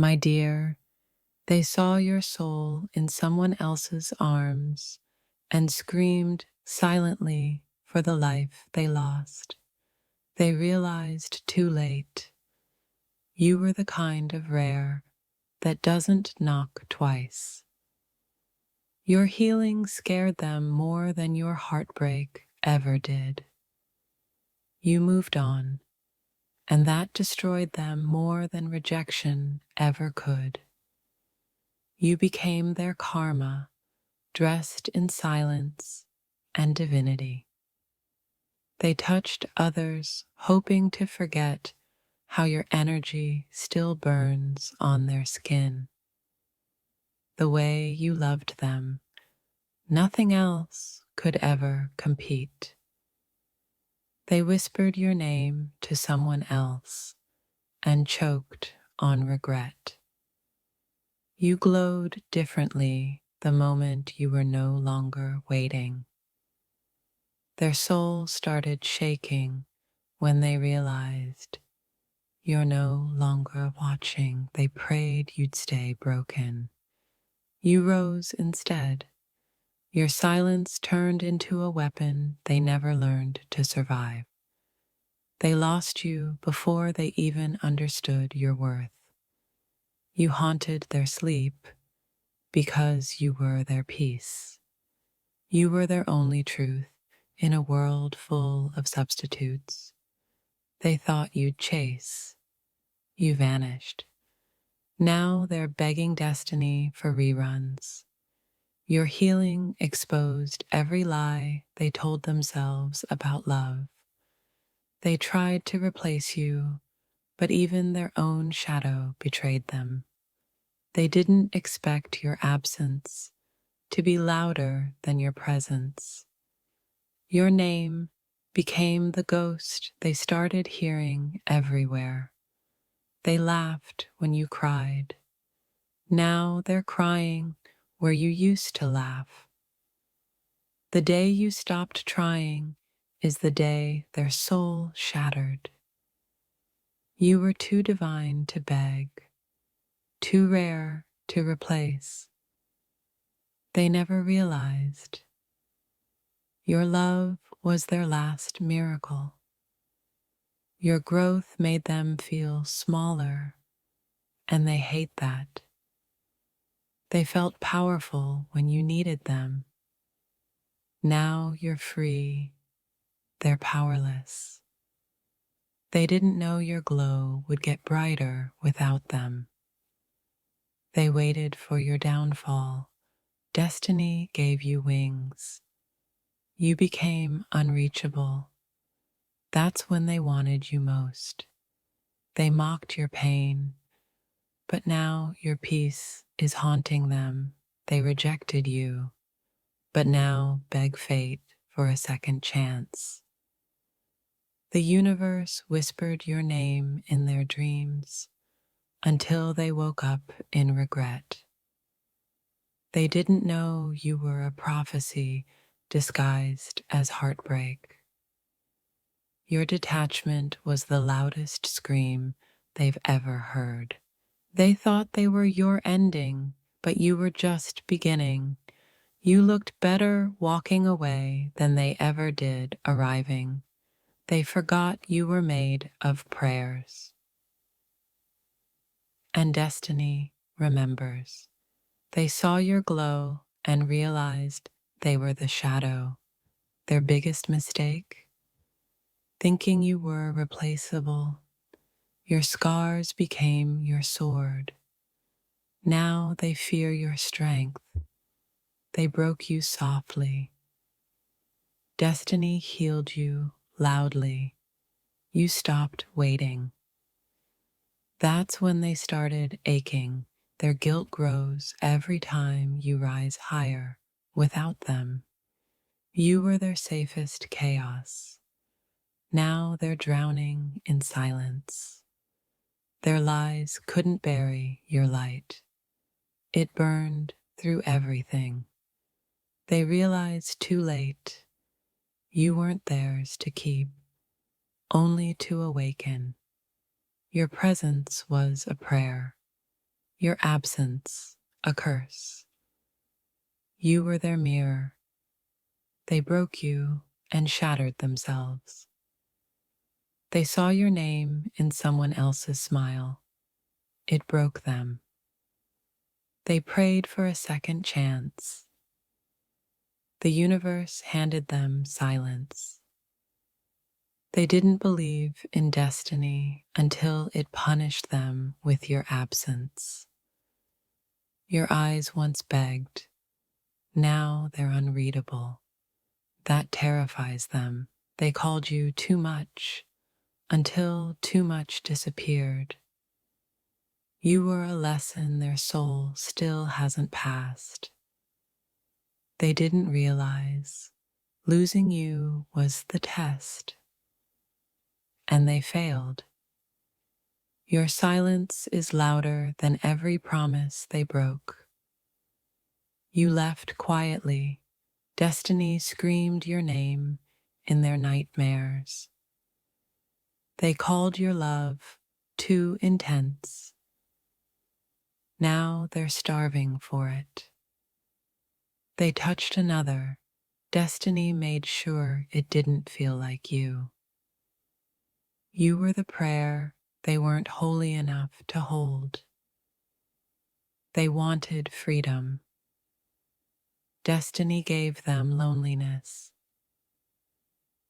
My dear, they saw your soul in someone else's arms and screamed silently for the life they lost. They realized too late you were the kind of rare that doesn't knock twice. Your healing scared them more than your heartbreak ever did. You moved on, and that destroyed them more than rejection ever could. You became their karma, dressed in silence and divinity. They touched others, hoping to forget how your energy still burns on their skin. The way you loved them, nothing else could ever compete. They whispered your name to someone else and choked on regret. You glowed differently the moment you were no longer waiting. Their soul started shaking when they realized you're no longer watching. They prayed you'd stay broken. You rose instead. Your silence turned into a weapon they never learned to survive. They lost you before they even understood your worth. You haunted their sleep because you were their peace. You were their only truth in a world full of substitutes. They thought you'd chase. You vanished. Now they're begging destiny for reruns. Your healing exposed every lie they told themselves about love. They tried to replace you, but even their own shadow betrayed them. They didn't expect your absence to be louder than your presence. Your name became the ghost they started hearing everywhere. They laughed when you cried. Now they're crying where you used to laugh. The day you stopped trying is the day their soul shattered. You were too divine to beg, too rare to replace. They never realized your love was their last miracle. Your growth made them feel smaller, and they hate that. They felt powerful when you needed them. Now you're free, they're powerless. They didn't know your glow would get brighter without them. They waited for your downfall. Destiny gave you wings. You became unreachable. That's when they wanted you most. They mocked your pain, but now your peace is haunting them. They rejected you, but now beg fate for a second chance. The universe whispered your name in their dreams until they woke up in regret. They didn't know you were a prophecy disguised as heartbreak. Your detachment was the loudest scream they've ever heard. They thought they were your ending, but you were just beginning. You looked better walking away than they ever did arriving. They forgot you were made of prayers. And destiny remembers. They saw your glow and realized they were the shadow. Their biggest mistake? Thinking you were replaceable. Your scars became your sword. Now they fear your strength. They broke you softly. Destiny healed you loudly. You stopped waiting. That's when they started aching. Their guilt grows every time you rise higher without them. You were their safest chaos. Now they're drowning in silence. Their lies couldn't bury your light. It burned through everything. They realized too late you weren't theirs to keep, only to awaken. Your presence was a prayer. your absence a curse. You were their mirror. They broke you and shattered themselves. They saw your name in someone else's smile. It broke them. They prayed for a second chance. The universe handed them silence. They didn't believe in destiny until it punished them with your absence. Your eyes once begged. Now they're unreadable. That terrifies them. They called you too much until too much disappeared. You were a lesson their soul still hasn't passed. They didn't realize losing you was the test, and they failed. Your silence is louder than every promise they broke. You left quietly. Destiny screamed your name in their nightmares. They called your love too intense. Now they're starving for it. They touched another. Destiny made sure it didn't feel like you. You were the prayer they weren't holy enough to hold. They wanted freedom. Destiny gave them loneliness.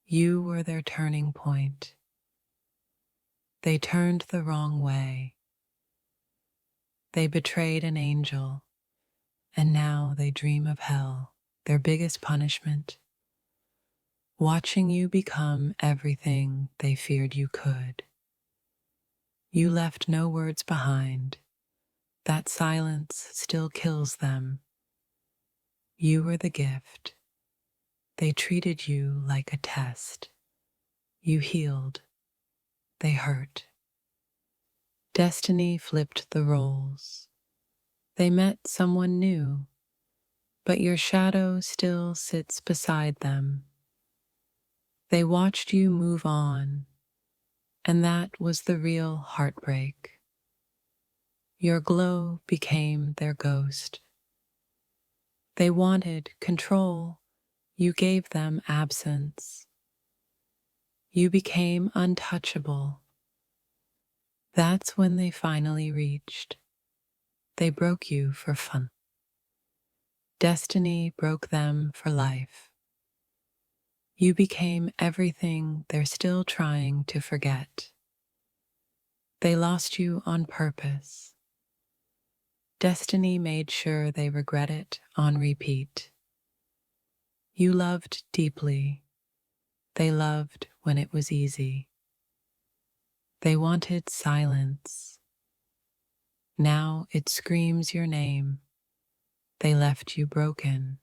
You were their turning point. They turned the wrong way. They betrayed an angel, and now they dream of hell, their biggest punishment. Watching you become everything they feared you could. You left no words behind. That silence still kills them. You were the gift. They treated you like a test. You healed. They hurt. Destiny flipped the roles. They met someone new, but your shadow still sits beside them. They watched you move on, and that was the real heartbreak. Your glow became their ghost. They wanted control. You gave them absence. You became untouchable. That's when they finally reached. They broke you for fun. Destiny broke them for life. You became everything they're still trying to forget. They lost you on purpose. Destiny made sure they regret it on repeat. You loved deeply. They loved when it was easy. They wanted silence. Now it screams your name. They left you broken.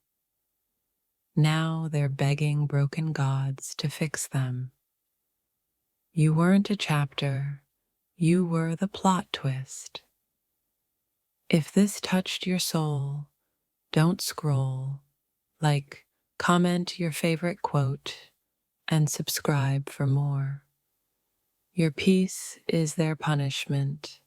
Now they're begging broken gods to fix them. You weren't a chapter. You were the plot twist. If this touched your soul, don't scroll. Like, comment your favorite quote, and subscribe for more. Your peace is their punishment.